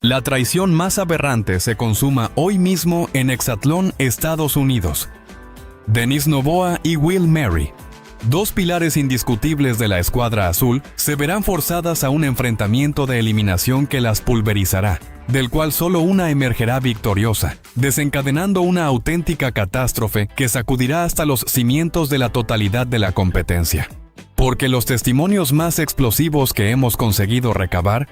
la traición más aberrante se consuma hoy mismo en Exatlón, Estados Unidos. Denise Noboa y Will Mary, dos pilares indiscutibles de la Escuadra Azul, se verán forzadas a un enfrentamiento de eliminación que las pulverizará, del cual solo una emergerá victoriosa, desencadenando una auténtica catástrofe que sacudirá hasta los cimientos de la totalidad de la competencia. Porque los testimonios más explosivos que hemos conseguido recabar,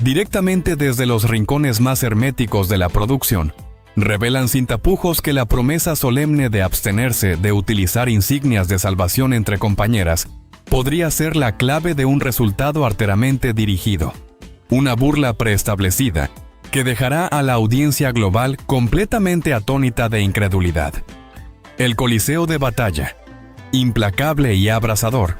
directamente desde los rincones más herméticos de la producción, revelan sin tapujos que la promesa solemne de abstenerse de utilizar insignias de salvación entre compañeras podría ser la clave de un resultado arteramente dirigido. Una burla preestablecida que dejará a la audiencia global completamente atónita de incredulidad. El coliseo de batalla, implacable y abrasador,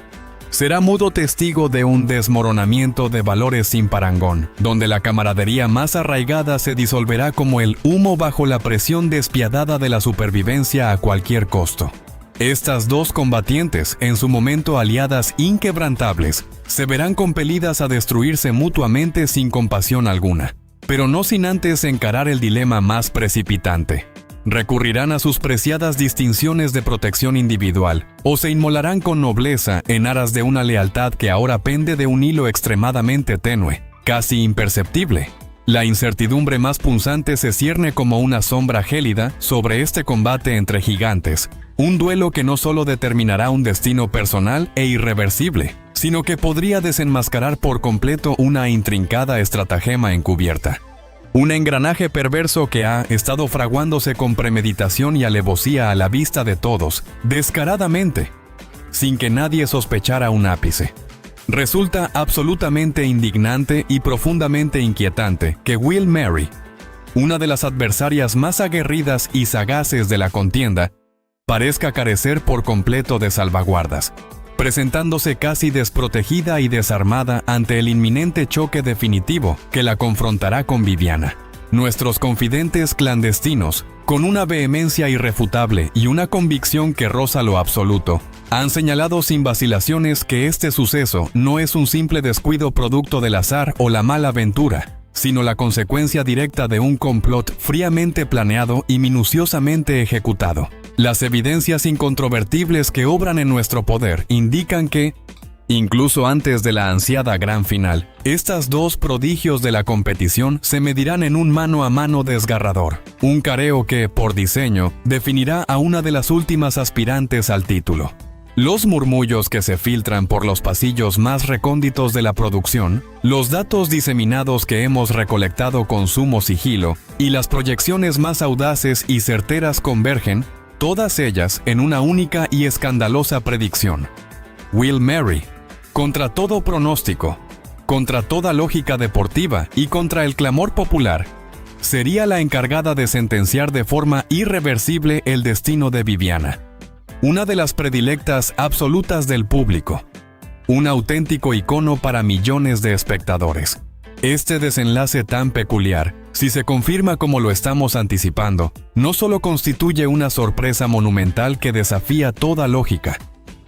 será mudo testigo de un desmoronamiento de valores sin parangón, donde la camaradería más arraigada se disolverá como el humo bajo la presión despiadada de la supervivencia a cualquier costo. Estas dos combatientes, en su momento aliadas inquebrantables, se verán compelidas a destruirse mutuamente sin compasión alguna, pero no sin antes encarar el dilema más precipitante. Recurrirán a sus preciadas distinciones de protección individual o se inmolarán con nobleza en aras de una lealtad que ahora pende de un hilo extremadamente tenue, casi imperceptible. La incertidumbre más punzante se cierne como una sombra gélida sobre este combate entre gigantes, un duelo que no solo determinará un destino personal e irreversible, sino que podría desenmascarar por completo una intrincada estratagema encubierta. Un engranaje perverso que ha estado fraguándose con premeditación y alevosía a la vista de todos, descaradamente, sin que nadie sospechara un ápice. Resulta absolutamente indignante y profundamente inquietante que Will Mary, una de las adversarias más aguerridas y sagaces de la contienda, parezca carecer por completo de salvaguardas, presentándose casi desprotegida y desarmada ante el inminente choque definitivo que la confrontará con Viviana. Nuestros confidentes clandestinos, con una vehemencia irrefutable y una convicción que roza lo absoluto, han señalado sin vacilaciones que este suceso no es un simple descuido producto del azar o la mala aventura, sino la consecuencia directa de un complot fríamente planeado y minuciosamente ejecutado. Las evidencias incontrovertibles que obran en nuestro poder indican que, incluso antes de la ansiada gran final, estas dos prodigios de la competición se medirán en un mano a mano desgarrador, un careo que, por diseño, definirá a una de las últimas aspirantes al título. Los murmullos que se filtran por los pasillos más recónditos de la producción, los datos diseminados que hemos recolectado con sumo sigilo y las proyecciones más audaces y certeras convergen, todas ellas en una única y escandalosa predicción. Will Mary, contra todo pronóstico, contra toda lógica deportiva y contra el clamor popular, sería la encargada de sentenciar de forma irreversible el destino de Viviana, una de las predilectas absolutas del público, un auténtico icono para millones de espectadores. Este desenlace tan peculiar, si se confirma como lo estamos anticipando, no solo constituye una sorpresa monumental que desafía toda lógica,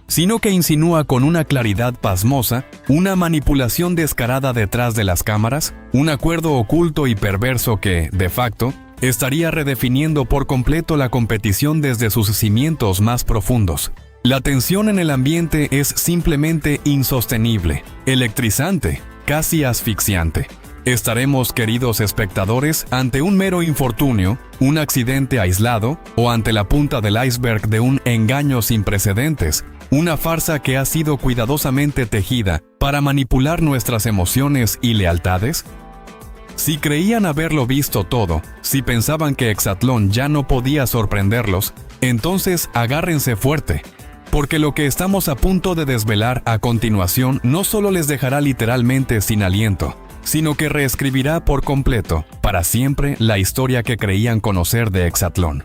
sino que insinúa con una claridad pasmosa una manipulación descarada detrás de las cámaras, un acuerdo oculto y perverso que, de facto, estaría redefiniendo por completo la competición desde sus cimientos más profundos. La tensión en el ambiente es simplemente insostenible, electrizante, casi asfixiante. Estaremos, queridos espectadores, ante un mero infortunio, un accidente aislado o ante la punta del iceberg de un engaño sin precedentes, una farsa que ha sido cuidadosamente tejida para manipular nuestras emociones y lealtades. Si creían haberlo visto todo, si pensaban que Exatlón ya no podía sorprenderlos, entonces agárrense fuerte, porque lo que estamos a punto de desvelar a continuación no solo les dejará literalmente sin aliento, sino que reescribirá por completo, para siempre, la historia que creían conocer de Exatlón.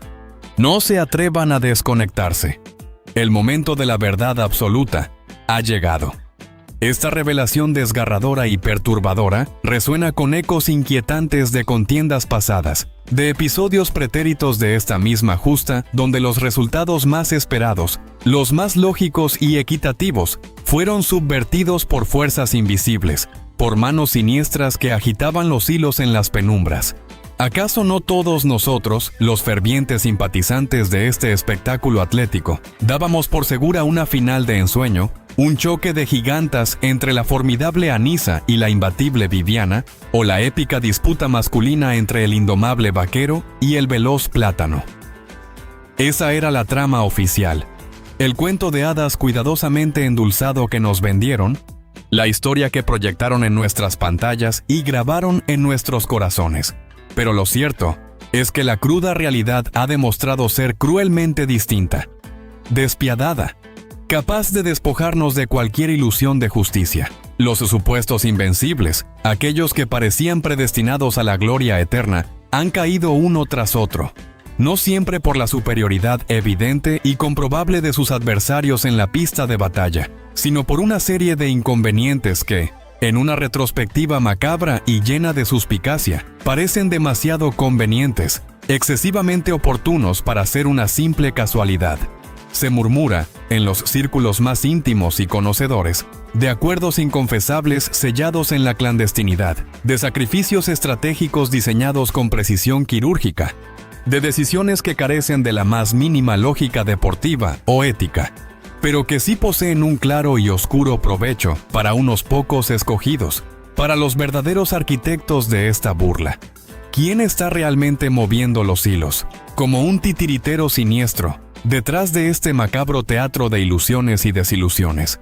No se atrevan a desconectarse. El momento de la verdad absoluta ha llegado. Esta revelación desgarradora y perturbadora resuena con ecos inquietantes de contiendas pasadas, de episodios pretéritos de esta misma justa, donde los resultados más esperados, los más lógicos y equitativos, fueron subvertidos por fuerzas invisibles, por manos siniestras que agitaban los hilos en las penumbras. ¿Acaso no todos nosotros, los fervientes simpatizantes de este espectáculo atlético, dábamos por segura una final de ensueño, un choque de gigantas entre la formidable Anissa y la imbatible Viviana, o la épica disputa masculina entre el indomable Vaquero y el veloz Plátano? Esa era la trama oficial, el cuento de hadas cuidadosamente endulzado que nos vendieron, la historia que proyectaron en nuestras pantallas y grabaron en nuestros corazones. Pero lo cierto es que la cruda realidad ha demostrado ser cruelmente distinta, despiadada, capaz de despojarnos de cualquier ilusión de justicia. Los supuestos invencibles, aquellos que parecían predestinados a la gloria eterna, han caído uno tras otro, no siempre por la superioridad evidente y comprobable de sus adversarios en la pista de batalla, sino por una serie de inconvenientes que, en una retrospectiva macabra y llena de suspicacia, parecen demasiado convenientes, excesivamente oportunos para ser una simple casualidad. Se murmura, en los círculos más íntimos y conocedores, de acuerdos inconfesables sellados en la clandestinidad, de sacrificios estratégicos diseñados con precisión quirúrgica, de decisiones que carecen de la más mínima lógica deportiva o ética, pero que sí poseen un claro y oscuro provecho para unos pocos escogidos, para los verdaderos arquitectos de esta burla. ¿Quién está realmente moviendo los hilos, como un titiritero siniestro, detrás de este macabro teatro de ilusiones y desilusiones?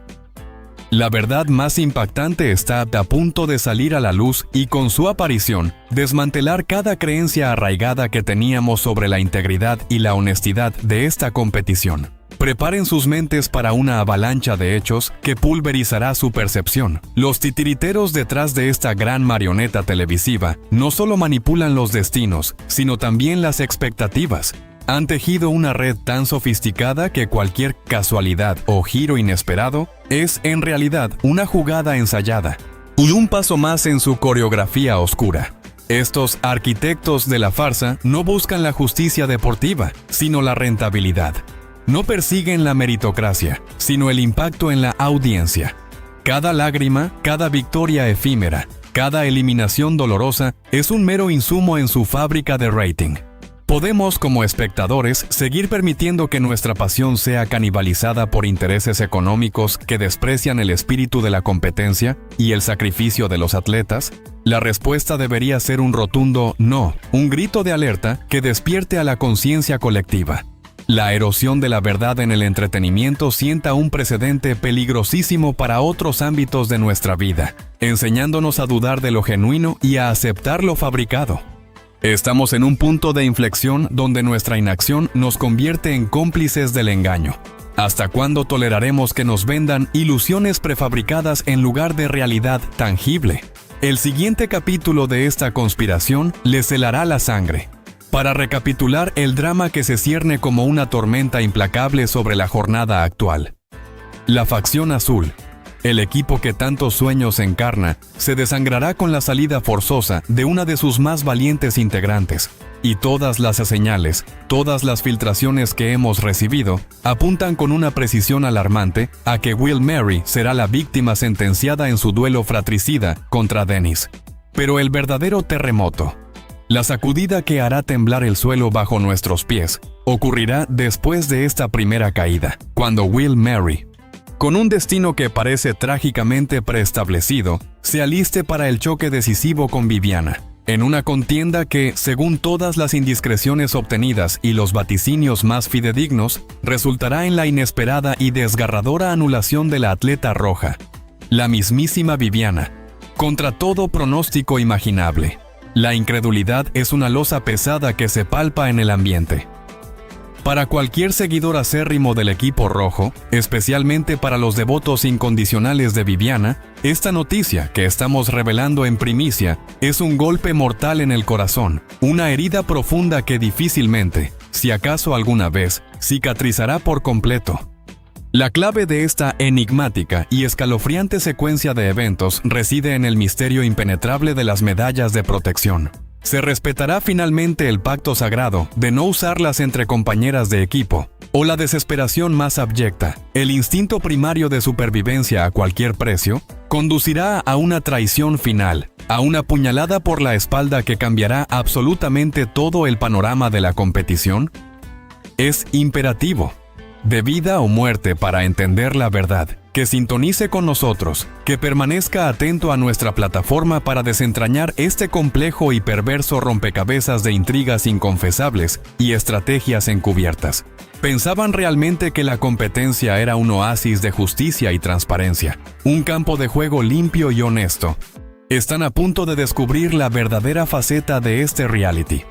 La verdad más impactante está a punto de salir a la luz y con su aparición, desmantelar cada creencia arraigada que teníamos sobre la integridad y la honestidad de esta competición. Preparen sus mentes para una avalancha de hechos que pulverizará su percepción. Los titiriteros detrás de esta gran marioneta televisiva no solo manipulan los destinos, sino también las expectativas. Han tejido una red tan sofisticada que cualquier casualidad o giro inesperado es en realidad una jugada ensayada y un paso más en su coreografía oscura. Estos arquitectos de la farsa no buscan la justicia deportiva, sino la rentabilidad. No persiguen la meritocracia, sino el impacto en la audiencia. Cada lágrima, cada victoria efímera, cada eliminación dolorosa es un mero insumo en su fábrica de rating. Podemos, como espectadores, seguir permitiendo que nuestra pasión sea canibalizada por intereses económicos que desprecian el espíritu de la competencia y el sacrificio de los atletas. La respuesta debería ser un rotundo no, un grito de alerta que despierte a la conciencia colectiva. La erosión de la verdad en el entretenimiento sienta un precedente peligrosísimo para otros ámbitos de nuestra vida, enseñándonos a dudar de lo genuino y a aceptar lo fabricado. Estamos en un punto de inflexión donde nuestra inacción nos convierte en cómplices del engaño. ¿Hasta cuándo toleraremos que nos vendan ilusiones prefabricadas en lugar de realidad tangible? El siguiente capítulo de esta conspiración les helará la sangre. Para recapitular el drama que se cierne como una tormenta implacable sobre la jornada actual. La facción azul, el equipo que tantos sueños encarna, se desangrará con la salida forzosa de una de sus más valientes integrantes, y todas las señales, todas las filtraciones que hemos recibido, apuntan con una precisión alarmante a que Will Mary será la víctima sentenciada en su duelo fratricida contra Dennis. Pero el verdadero terremoto, la sacudida que hará temblar el suelo bajo nuestros pies, ocurrirá después de esta primera caída, cuando Will Mary, con un destino que parece trágicamente preestablecido, se aliste para el choque decisivo con Viviana, en una contienda que, según todas las indiscreciones obtenidas y los vaticinios más fidedignos, resultará en la inesperada y desgarradora anulación de la atleta roja, la mismísima Viviana, contra todo pronóstico imaginable. La incredulidad es una losa pesada que se palpa en el ambiente. Para cualquier seguidor acérrimo del equipo rojo, especialmente para los devotos incondicionales de Viviana, esta noticia que estamos revelando en primicia es un golpe mortal en el corazón, una herida profunda que difícilmente, si acaso alguna vez, cicatrizará por completo. La clave de esta enigmática y escalofriante secuencia de eventos reside en el misterio impenetrable de las medallas de protección. ¿Se respetará finalmente el pacto sagrado de no usarlas entre compañeras de equipo, o la desesperación más abyecta, el instinto primario de supervivencia a cualquier precio, conducirá a una traición final, a una puñalada por la espalda que cambiará absolutamente todo el panorama de la competición? Es imperativo, de vida o muerte, para entender la verdad, que sintonice con nosotros, que permanezca atento a nuestra plataforma para desentrañar este complejo y perverso rompecabezas de intrigas inconfesables y estrategias encubiertas. ¿Pensaban realmente que la competencia era un oasis de justicia y transparencia, un campo de juego limpio y honesto? Están a punto de descubrir la verdadera faceta de este reality,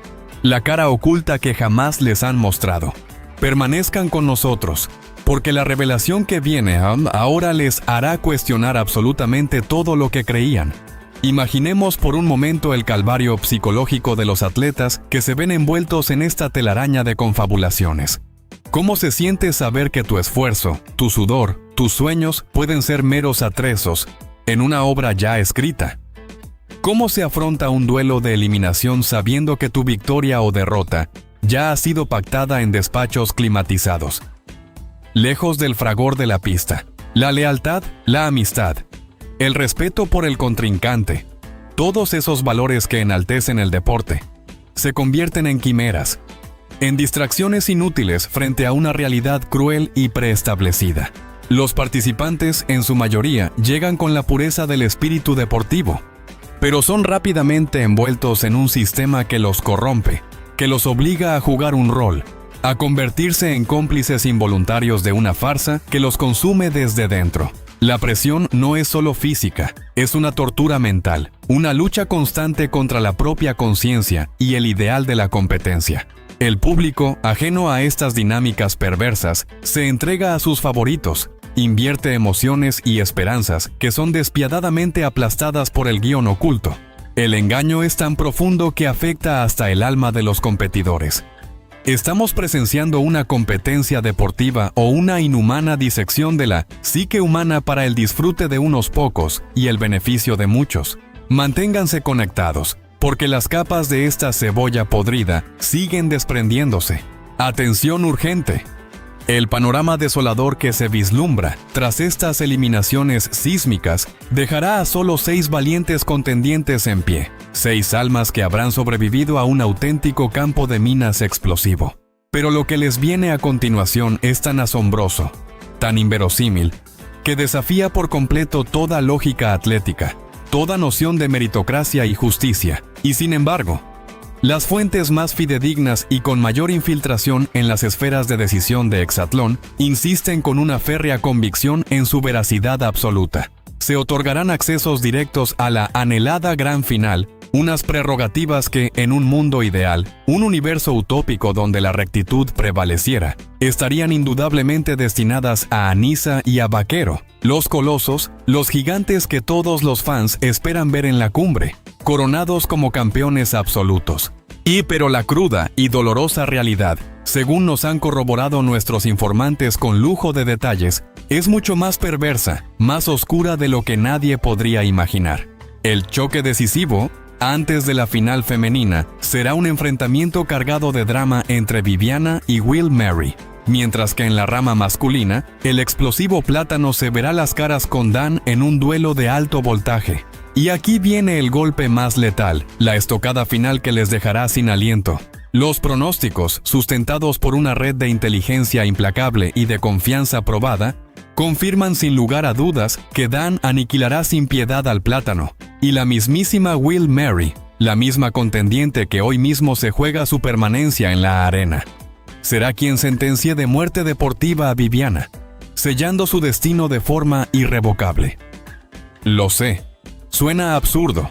la cara oculta que jamás les han mostrado. Permanezcan con nosotros, porque la revelación que viene ahora les hará cuestionar absolutamente todo lo que creían. Imaginemos por un momento el calvario psicológico de los atletas que se ven envueltos en esta telaraña de confabulaciones. ¿Cómo se siente saber que tu esfuerzo, tu sudor, tus sueños pueden ser meros atrezos en una obra ya escrita? ¿Cómo se afronta un duelo de eliminación sabiendo que tu victoria o derrota ya ha sido pactada en despachos climatizados, lejos del fragor de la pista? La lealtad, la amistad, el respeto por el contrincante, todos esos valores que enaltecen el deporte, se convierten en quimeras, en distracciones inútiles frente a una realidad cruel y preestablecida. Los participantes, en su mayoría, llegan con la pureza del espíritu deportivo, pero son rápidamente envueltos en un sistema que los corrompe, que los obliga a jugar un rol, a convertirse en cómplices involuntarios de una farsa que los consume desde dentro. La presión no es solo física, es una tortura mental, una lucha constante contra la propia conciencia y el ideal de la competencia. El público, ajeno a estas dinámicas perversas, se entrega a sus favoritos, invierte emociones y esperanzas que son despiadadamente aplastadas por el guión oculto. El engaño es tan profundo que afecta hasta el alma de los competidores. ¿Estamos presenciando una competencia deportiva o una inhumana disección de la psique humana para el disfrute de unos pocos y el beneficio de muchos? Manténganse conectados, porque las capas de esta cebolla podrida siguen desprendiéndose. ¡Atención urgente! El panorama desolador que se vislumbra tras estas eliminaciones sísmicas dejará a solo 6 valientes contendientes en pie, 6 almas que habrán sobrevivido a un auténtico campo de minas explosivo. Pero lo que les viene a continuación es tan asombroso, tan inverosímil, que desafía por completo toda lógica atlética, toda noción de meritocracia y justicia. Y sin embargo, las fuentes más fidedignas y con mayor infiltración en las esferas de decisión de Exatlón insisten con una férrea convicción en su veracidad absoluta. Se otorgarán accesos directos a la anhelada gran final, unas prerrogativas que, en un mundo ideal, un universo utópico donde la rectitud prevaleciera, estarían indudablemente destinadas a Anisa y a Vaquero, los colosos, los gigantes que todos los fans esperan ver en la cumbre, coronados como campeones absolutos. Pero la cruda y dolorosa realidad, según nos han corroborado nuestros informantes con lujo de detalles, es mucho más perversa, más oscura de lo que nadie podría imaginar. El choque decisivo, antes de la final femenina, será un enfrentamiento cargado de drama entre Viviana y Will Mary, mientras que en la rama masculina, el explosivo Plátano se verá las caras con Dan en un duelo de alto voltaje. Y aquí viene el golpe más letal, la estocada final que les dejará sin aliento. Los pronósticos, sustentados por una red de inteligencia implacable y de confianza probada, confirman sin lugar a dudas que Dan aniquilará sin piedad al Plátano, y la mismísima Will Mary, la misma contendiente que hoy mismo se juega su permanencia en la arena, será quien sentencie de muerte deportiva a Viviana, sellando su destino de forma irrevocable. Lo sé, suena absurdo,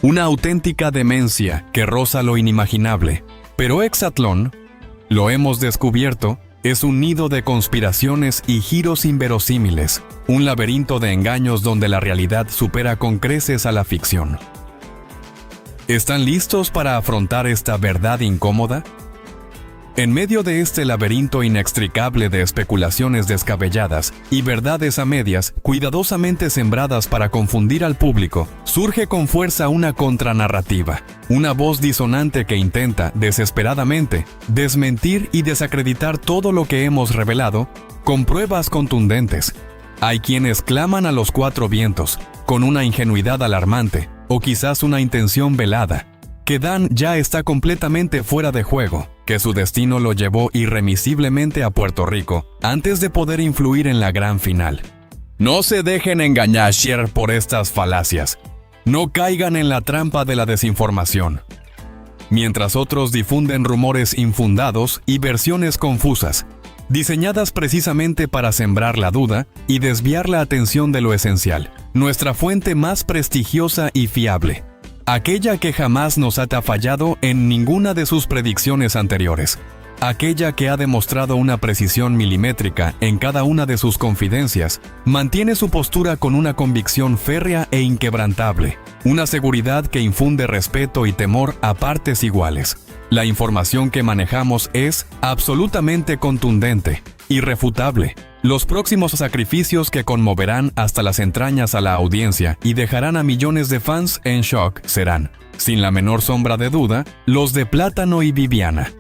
una auténtica demencia que roza lo inimaginable, pero Exatlón, lo hemos descubierto, es un nido de conspiraciones y giros inverosímiles, un laberinto de engaños donde la realidad supera con creces a la ficción. ¿Están listos para afrontar esta verdad incómoda? En medio de este laberinto inextricable de especulaciones descabelladas y verdades a medias, cuidadosamente sembradas para confundir al público, surge con fuerza una contranarrativa, una voz disonante que intenta, desesperadamente, desmentir y desacreditar todo lo que hemos revelado con pruebas contundentes. Hay quienes claman a los cuatro vientos, con una ingenuidad alarmante, o quizás una intención velada, que Dan ya está completamente fuera de juego, que su destino lo llevó irremisiblemente a Puerto Rico, antes de poder influir en la gran final. No se dejen engañar por estas falacias. No caigan en la trampa de la desinformación. Mientras otros difunden rumores infundados y versiones confusas, diseñadas precisamente para sembrar la duda y desviar la atención de lo esencial, nuestra fuente más prestigiosa y fiable, aquella que jamás nos ha fallado en ninguna de sus predicciones anteriores, aquella que ha demostrado una precisión milimétrica en cada una de sus confidencias, mantiene su postura con una convicción férrea e inquebrantable, una seguridad que infunde respeto y temor a partes iguales. La información que manejamos es absolutamente contundente, irrefutable. Los próximos sacrificios que conmoverán hasta las entrañas a la audiencia y dejarán a millones de fans en shock serán, sin la menor sombra de duda, los de Plátano y Viviana.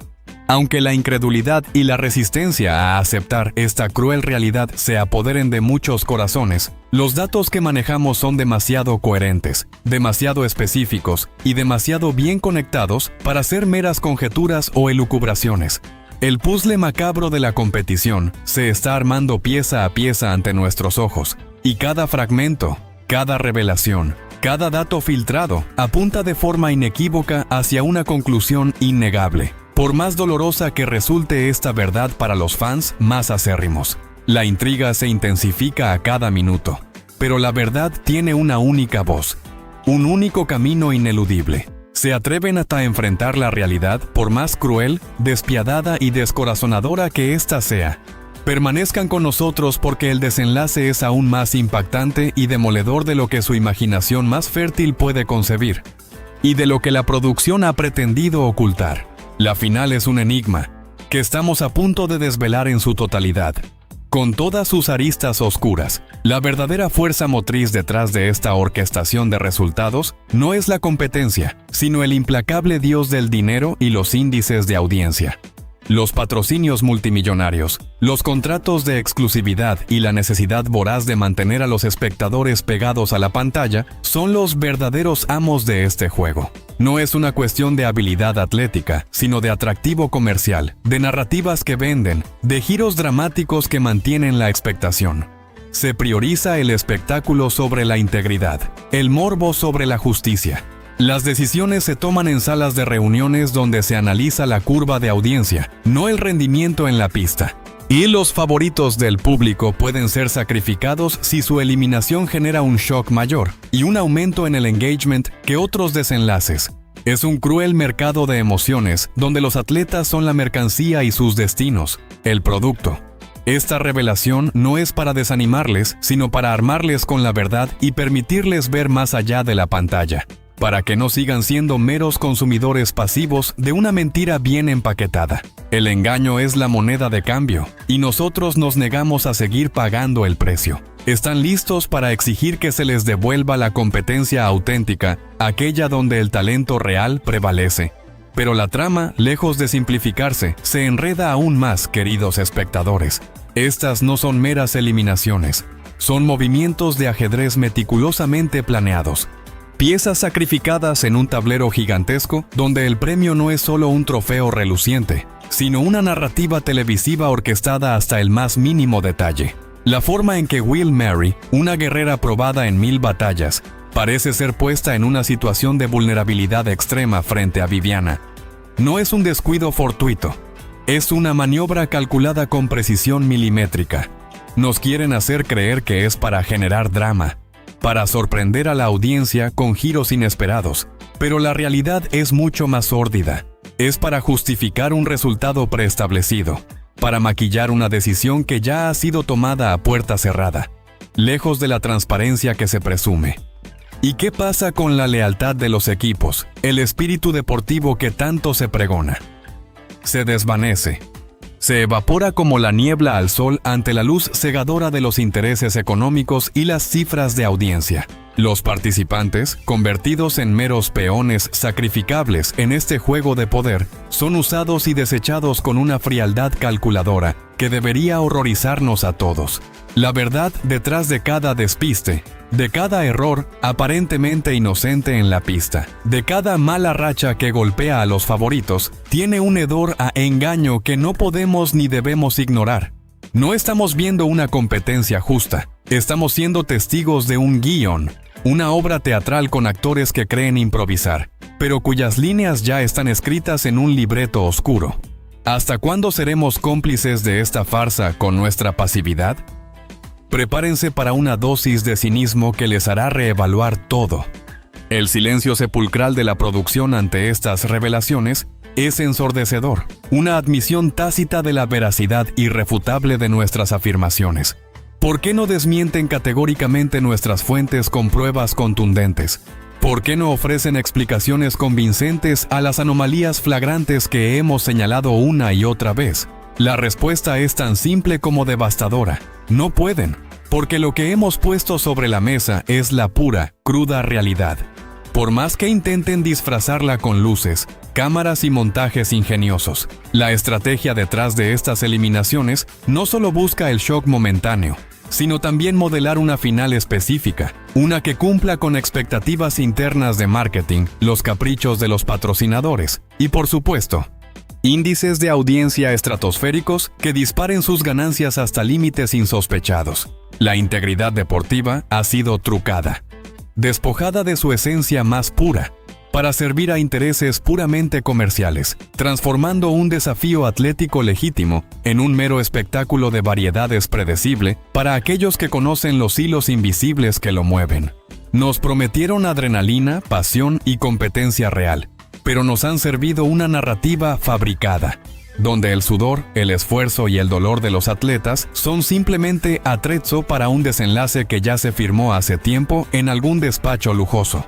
Aunque la incredulidad y la resistencia a aceptar esta cruel realidad se apoderen de muchos corazones, los datos que manejamos son demasiado coherentes, demasiado específicos y demasiado bien conectados para ser meras conjeturas o elucubraciones. El puzzle macabro de la competición se está armando pieza a pieza ante nuestros ojos, y cada fragmento, cada revelación, cada dato filtrado apunta de forma inequívoca hacia una conclusión innegable. Por más dolorosa que resulte esta verdad para los fans más acérrimos, la intriga se intensifica a cada minuto, pero la verdad tiene una única voz, un único camino ineludible. Se atreven hasta enfrentar la realidad por más cruel, despiadada y descorazonadora que ésta sea. Permanezcan con nosotros porque el desenlace es aún más impactante y demoledor de lo que su imaginación más fértil puede concebir, y de lo que la producción ha pretendido ocultar. La final es un enigma, que estamos a punto de desvelar en su totalidad. Con todas sus aristas oscuras, la verdadera fuerza motriz detrás de esta orquestación de resultados no es la competencia, sino el implacable dios del dinero y los índices de audiencia. Los patrocinios multimillonarios, los contratos de exclusividad y la necesidad voraz de mantener a los espectadores pegados a la pantalla son los verdaderos amos de este juego. No es una cuestión de habilidad atlética, sino de atractivo comercial, de narrativas que venden, de giros dramáticos que mantienen la expectación. Se prioriza el espectáculo sobre la integridad, el morbo sobre la justicia. Las decisiones se toman en salas de reuniones donde se analiza la curva de audiencia, no el rendimiento en la pista. Y los favoritos del público pueden ser sacrificados si su eliminación genera un shock mayor y un aumento en el engagement que otros desenlaces. Es un cruel mercado de emociones donde los atletas son la mercancía y sus destinos, el producto. Esta revelación no es para desanimarles, sino para armarles con la verdad y permitirles ver más allá de la pantalla, para que no sigan siendo meros consumidores pasivos de una mentira bien empaquetada. El engaño es la moneda de cambio, y nosotros nos negamos a seguir pagando el precio. Están listos para exigir que se les devuelva la competencia auténtica, aquella donde el talento real prevalece. Pero la trama, lejos de simplificarse, se enreda aún más, queridos espectadores. Estas no son meras eliminaciones, son movimientos de ajedrez meticulosamente planeados. Piezas sacrificadas en un tablero gigantesco donde el premio no es solo un trofeo reluciente, sino una narrativa televisiva orquestada hasta el más mínimo detalle. La forma en que Will Mary, una guerrera probada en 1000 batallas, parece ser puesta en una situación de vulnerabilidad extrema frente a Viviana, no es un descuido fortuito, es una maniobra calculada con precisión milimétrica. Nos quieren hacer creer que es para generar drama, para sorprender a la audiencia con giros inesperados, pero la realidad es mucho más sórdida. Es para justificar un resultado preestablecido, para maquillar una decisión que ya ha sido tomada a puerta cerrada, lejos de la transparencia que se presume. ¿Y qué pasa con la lealtad de los equipos, el espíritu deportivo que tanto se pregona? se desvanece. Se evapora como la niebla al sol ante la luz cegadora de los intereses económicos y las cifras de audiencia. Los participantes, convertidos en meros peones sacrificables en este juego de poder, son usados y desechados con una frialdad calculadora que debería horrorizarnos a todos. La verdad detrás de cada despiste, de cada error aparentemente inocente en la pista, de cada mala racha que golpea a los favoritos, tiene un hedor a engaño que no podemos ni debemos ignorar. No estamos viendo una competencia justa, estamos siendo testigos de un guión, una obra teatral con actores que creen improvisar, pero cuyas líneas ya están escritas en un libreto oscuro. ¿Hasta cuándo seremos cómplices de esta farsa con nuestra pasividad? Prepárense para una dosis de cinismo que les hará reevaluar todo. El silencio sepulcral de la producción ante estas revelaciones es ensordecedor, una admisión tácita de la veracidad irrefutable de nuestras afirmaciones. ¿Por qué no desmienten categóricamente nuestras fuentes con pruebas contundentes? ¿Por qué no ofrecen explicaciones convincentes a las anomalías flagrantes que hemos señalado una y otra vez? La respuesta es tan simple como devastadora. No pueden, porque lo que hemos puesto sobre la mesa es la pura, cruda realidad. Por más que intenten disfrazarla con luces, cámaras y montajes ingeniosos, la estrategia detrás de estas eliminaciones no solo busca el shock momentáneo, sino también modelar una final específica, una que cumpla con expectativas internas de marketing, los caprichos de los patrocinadores y, por supuesto, índices de audiencia estratosféricos que disparen sus ganancias hasta límites insospechados. La integridad deportiva ha sido trucada, despojada de su esencia más pura, para servir a intereses puramente comerciales, transformando un desafío atlético legítimo en un mero espectáculo de variedades predecible para aquellos que conocen los hilos invisibles que lo mueven. Nos prometieron adrenalina, pasión y competencia real, pero nos han servido una narrativa fabricada, donde el sudor, el esfuerzo y el dolor de los atletas son simplemente atrezzo para un desenlace que ya se firmó hace tiempo en algún despacho lujoso.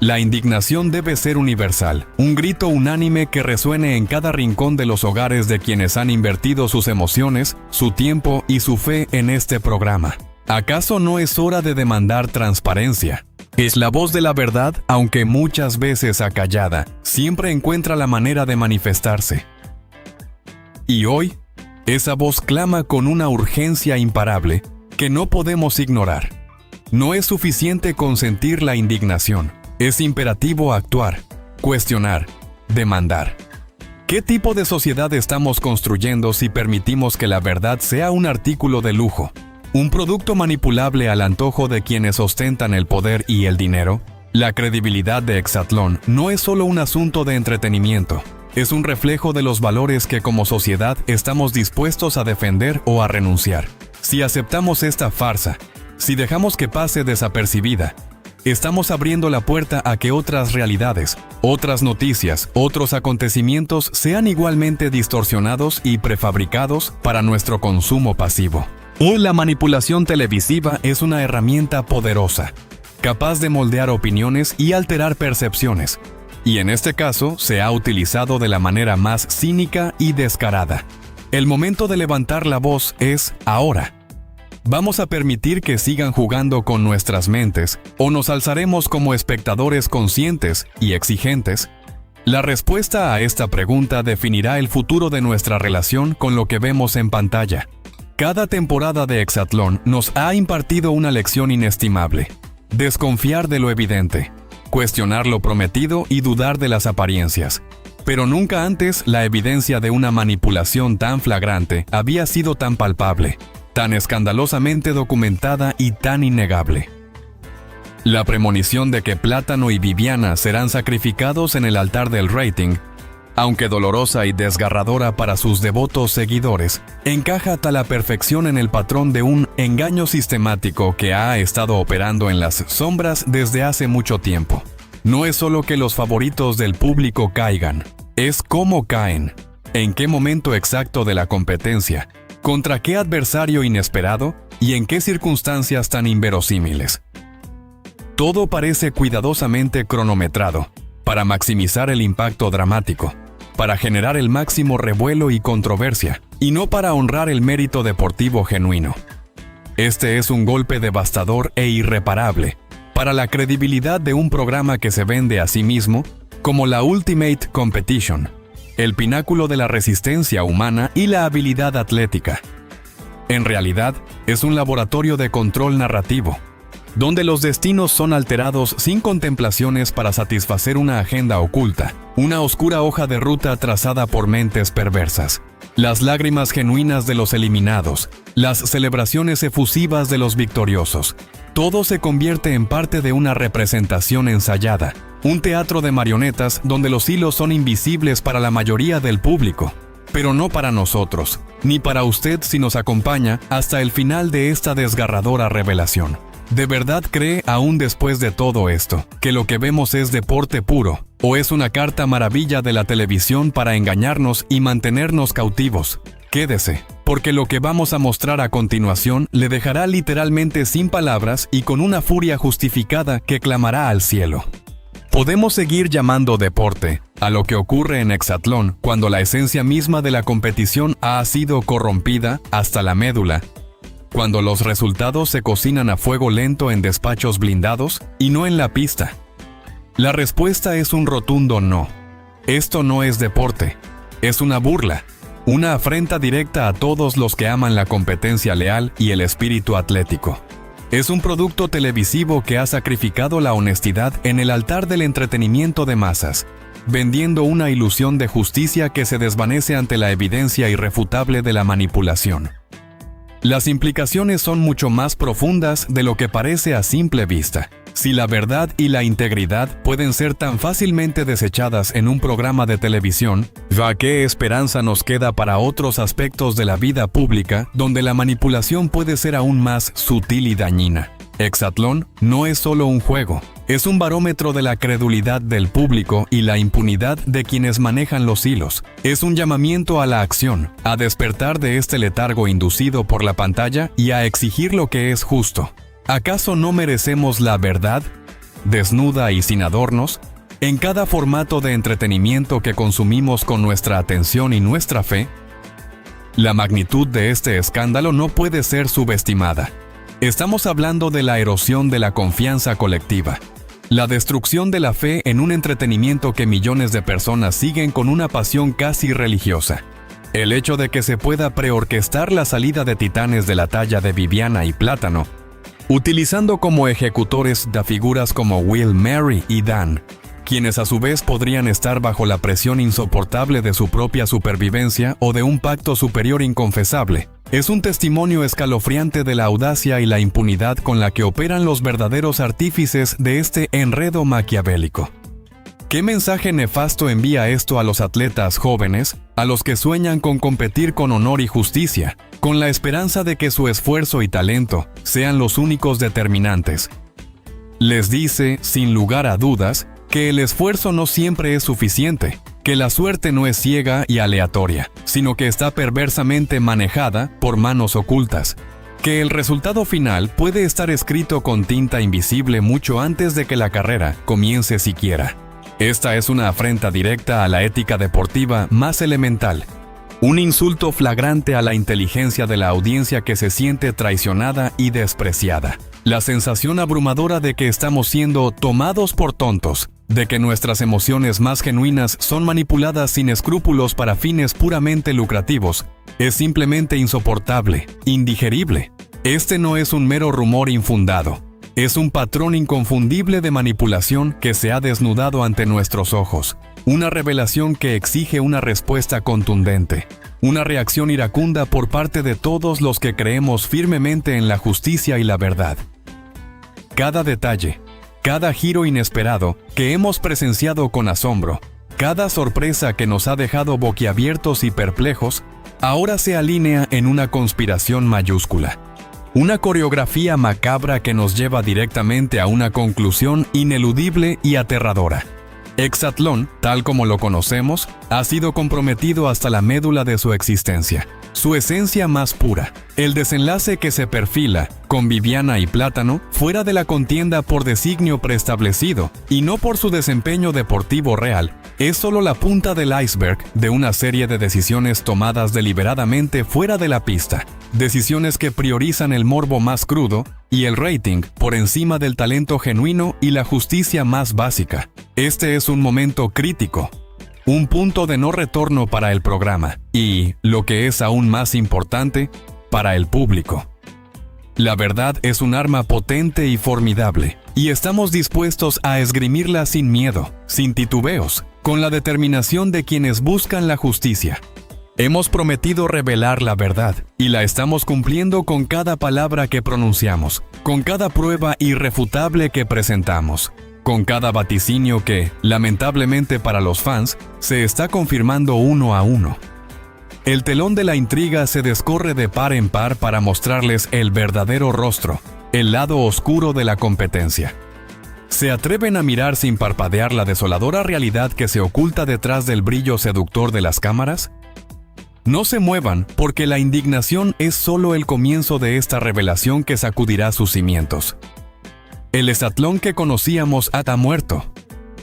La indignación debe ser universal, un grito unánime que resuene en cada rincón de los hogares de quienes han invertido sus emociones, su tiempo y su fe en este programa. ¿Acaso no es hora de demandar transparencia? Es la voz de la verdad, aunque muchas veces acallada, siempre encuentra la manera de manifestarse. Y hoy, esa voz clama con una urgencia imparable que no podemos ignorar. No es suficiente con sentir la indignación. Es imperativo actuar, cuestionar, demandar. ¿Qué tipo de sociedad estamos construyendo si permitimos que la verdad sea un artículo de lujo? ¿Un producto manipulable al antojo de quienes ostentan el poder y el dinero? La credibilidad de Exatlón no es solo un asunto de entretenimiento. Es un reflejo de los valores que como sociedad estamos dispuestos a defender o a renunciar. Si aceptamos esta farsa, si dejamos que pase desapercibida, estamos abriendo la puerta a que otras realidades, otras noticias, otros acontecimientos sean igualmente distorsionados y prefabricados para nuestro consumo pasivo. Hoy la manipulación televisiva es una herramienta poderosa, capaz de moldear opiniones y alterar percepciones, y en este caso se ha utilizado de la manera más cínica y descarada. El momento de levantar la voz es ahora. ¿Vamos a permitir que sigan jugando con nuestras mentes o nos alzaremos como espectadores conscientes y exigentes? La respuesta a esta pregunta definirá el futuro de nuestra relación con lo que vemos en pantalla. Cada temporada de Exatlón nos ha impartido una lección inestimable. Desconfiar de lo evidente, cuestionar lo prometido y dudar de las apariencias. Pero nunca antes la evidencia de una manipulación tan flagrante había sido tan palpable, tan escandalosamente documentada y tan innegable. La premonición de que Plátano y Viviana serán sacrificados en el altar del rating, aunque dolorosa y desgarradora para sus devotos seguidores, encaja a la perfección en el patrón de un engaño sistemático que ha estado operando en las sombras desde hace mucho tiempo. No es solo que los favoritos del público caigan, es cómo caen, en qué momento exacto de la competencia, contra qué adversario inesperado y en qué circunstancias tan inverosímiles. Todo parece cuidadosamente cronometrado para maximizar el impacto dramático, para generar el máximo revuelo y controversia, y no para honrar el mérito deportivo genuino. Este es un golpe devastador e irreparable para la credibilidad de un programa que se vende a sí mismo como la Ultimate Competition, el pináculo de la resistencia humana y la habilidad atlética. En realidad, es un laboratorio de control narrativo, donde los destinos son alterados sin contemplaciones para satisfacer una agenda oculta, una oscura hoja de ruta trazada por mentes perversas. Las lágrimas genuinas de los eliminados, las celebraciones efusivas de los victoriosos, todo se convierte en parte de una representación ensayada, un teatro de marionetas donde los hilos son invisibles para la mayoría del público, pero no para nosotros, ni para usted si nos acompaña hasta el final de esta desgarradora revelación. ¿De verdad cree, aún después de todo esto, que lo que vemos es deporte puro, o es una carta maravilla de la televisión para engañarnos y mantenernos cautivos? Quédese, porque lo que vamos a mostrar a continuación le dejará literalmente sin palabras y con una furia justificada que clamará al cielo. Podemos seguir llamando deporte a lo que ocurre en hexatlón cuando la esencia misma de la competición ha sido corrompida hasta la médula, cuando los resultados se cocinan a fuego lento en despachos blindados y no en la pista. La respuesta es un rotundo no. Esto no es deporte, es una burla, una afrenta directa a todos los que aman la competencia leal y el espíritu atlético. Es un producto televisivo que ha sacrificado la honestidad en el altar del entretenimiento de masas, vendiendo una ilusión de justicia que se desvanece ante la evidencia irrefutable de la manipulación. Las implicaciones son mucho más profundas de lo que parece a simple vista. Si la verdad y la integridad pueden ser tan fácilmente desechadas en un programa de televisión, ¿qué esperanza nos queda para otros aspectos de la vida pública donde la manipulación puede ser aún más sutil y dañina? Hexatlón no es solo un juego, es un barómetro de la credulidad del público y la impunidad de quienes manejan los hilos. Es un llamamiento a la acción, a despertar de este letargo inducido por la pantalla y a exigir lo que es justo. ¿Acaso no merecemos la verdad, desnuda y sin adornos, en cada formato de entretenimiento que consumimos con nuestra atención y nuestra fe? La magnitud de este escándalo no puede ser subestimada. Estamos hablando de la erosión de la confianza colectiva, la destrucción de la fe en un entretenimiento que millones de personas siguen con una pasión casi religiosa. El hecho de que se pueda preorquestar la salida de titanes de la talla de Viviana y Plátano, utilizando como ejecutores de figuras como Will, Mary y Dan, quienes a su vez podrían estar bajo la presión insoportable de su propia supervivencia o de un pacto superior inconfesable, es un testimonio escalofriante de la audacia y la impunidad con la que operan los verdaderos artífices de este enredo maquiavélico. ¿Qué mensaje nefasto envía esto a los atletas jóvenes, a los que sueñan con competir con honor y justicia, con la esperanza de que su esfuerzo y talento sean los únicos determinantes? Les dice, sin lugar a dudas, que el esfuerzo no siempre es suficiente, que la suerte no es ciega y aleatoria, sino que está perversamente manejada por manos ocultas, que el resultado final puede estar escrito con tinta invisible mucho antes de que la carrera comience siquiera. Esta es una afrenta directa a la ética deportiva más elemental, un insulto flagrante a la inteligencia de la audiencia que se siente traicionada y despreciada. La sensación abrumadora de que estamos siendo tomados por tontos, de que nuestras emociones más genuinas son manipuladas sin escrúpulos para fines puramente lucrativos, es simplemente insoportable, indigerible. Este no es un mero rumor infundado, es un patrón inconfundible de manipulación que se ha desnudado ante nuestros ojos, una revelación que exige una respuesta contundente, una reacción iracunda por parte de todos los que creemos firmemente en la justicia y la verdad. Cada detalle, cada giro inesperado que hemos presenciado con asombro, cada sorpresa que nos ha dejado boquiabiertos y perplejos, ahora se alinea en una conspiración mayúscula. Una coreografía macabra que nos lleva directamente a una conclusión ineludible y aterradora. Hexatlón, tal como lo conocemos, ha sido comprometido hasta la médula de su existencia, su esencia más pura. El desenlace que se perfila, con Viviana y Plátano, fuera de la contienda por designio preestablecido, y no por su desempeño deportivo real, es solo la punta del iceberg de una serie de decisiones tomadas deliberadamente fuera de la pista. Decisiones que priorizan el morbo más crudo y el rating por encima del talento genuino y la justicia más básica. Este es un momento crítico, un punto de no retorno para el programa y, lo que es aún más importante, para el público. La verdad es un arma potente y formidable, y estamos dispuestos a esgrimirla sin miedo, sin titubeos, con la determinación de quienes buscan la justicia. Hemos prometido revelar la verdad, y la estamos cumpliendo con cada palabra que pronunciamos, con cada prueba irrefutable que presentamos, con cada vaticinio que, lamentablemente para los fans, se está confirmando uno a uno. El telón de la intriga se descorre de par en par para mostrarles el verdadero rostro, el lado oscuro de la competencia. ¿Se atreven a mirar sin parpadear la desoladora realidad que se oculta detrás del brillo seductor de las cámaras? No se muevan, porque la indignación es solo el comienzo de esta revelación que sacudirá sus cimientos. El Exatlón que conocíamos ha muerto.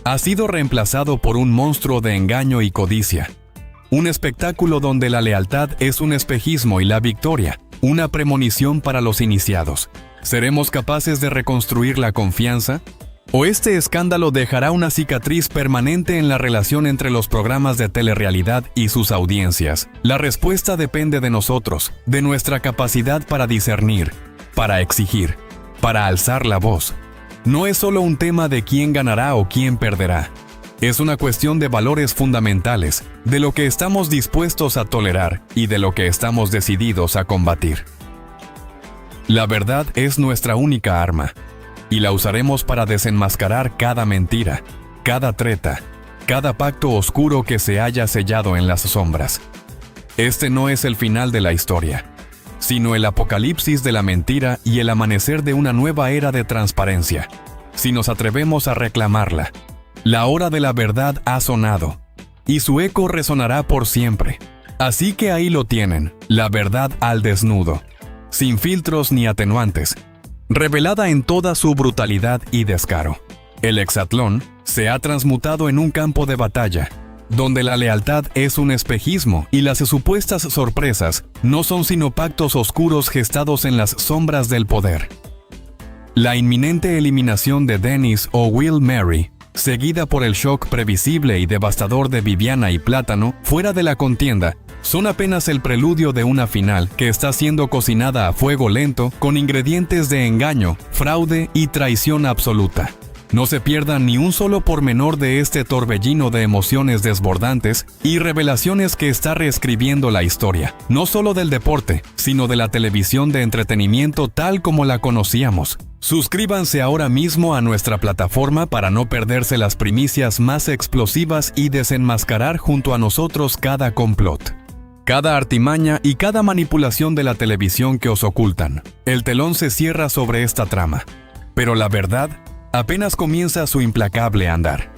Ha sido reemplazado por un monstruo de engaño y codicia. Un espectáculo donde la lealtad es un espejismo y la victoria, una premonición para los iniciados. ¿Seremos capaces de reconstruir la confianza? ¿O este escándalo dejará una cicatriz permanente en la relación entre los programas de telerrealidad y sus audiencias? La respuesta depende de nosotros, de nuestra capacidad para discernir, para exigir, para alzar la voz. No es solo un tema de quién ganará o quién perderá. Es una cuestión de valores fundamentales, de lo que estamos dispuestos a tolerar y de lo que estamos decididos a combatir. La verdad es nuestra única arma, y la usaremos para desenmascarar cada mentira, cada treta, cada pacto oscuro que se haya sellado en las sombras. Este no es el final de la historia, sino el apocalipsis de la mentira y el amanecer de una nueva era de transparencia, si nos atrevemos a reclamarla. La hora de la verdad ha sonado, y su eco resonará por siempre. Así que ahí lo tienen, la verdad al desnudo, sin filtros ni atenuantes, revelada en toda su brutalidad y descaro. El Exatlón se ha transmutado en un campo de batalla, donde la lealtad es un espejismo y las supuestas sorpresas no son sino pactos oscuros gestados en las sombras del poder. La inminente eliminación de Dennis o Will Mary, seguida por el shock previsible y devastador de Viviana y Plátano fuera de la contienda, son apenas el preludio de una final que está siendo cocinada a fuego lento con ingredientes de engaño, fraude y traición absoluta. No se pierdan ni un solo pormenor de este torbellino de emociones desbordantes y revelaciones que está reescribiendo la historia, no solo del deporte, sino de la televisión de entretenimiento tal como la conocíamos. Suscríbanse ahora mismo a nuestra plataforma para no perderse las primicias más explosivas y desenmascarar junto a nosotros cada complot, cada artimaña y cada manipulación de la televisión que os ocultan. El telón se cierra sobre esta trama, pero la verdad apenas comienza su implacable andar.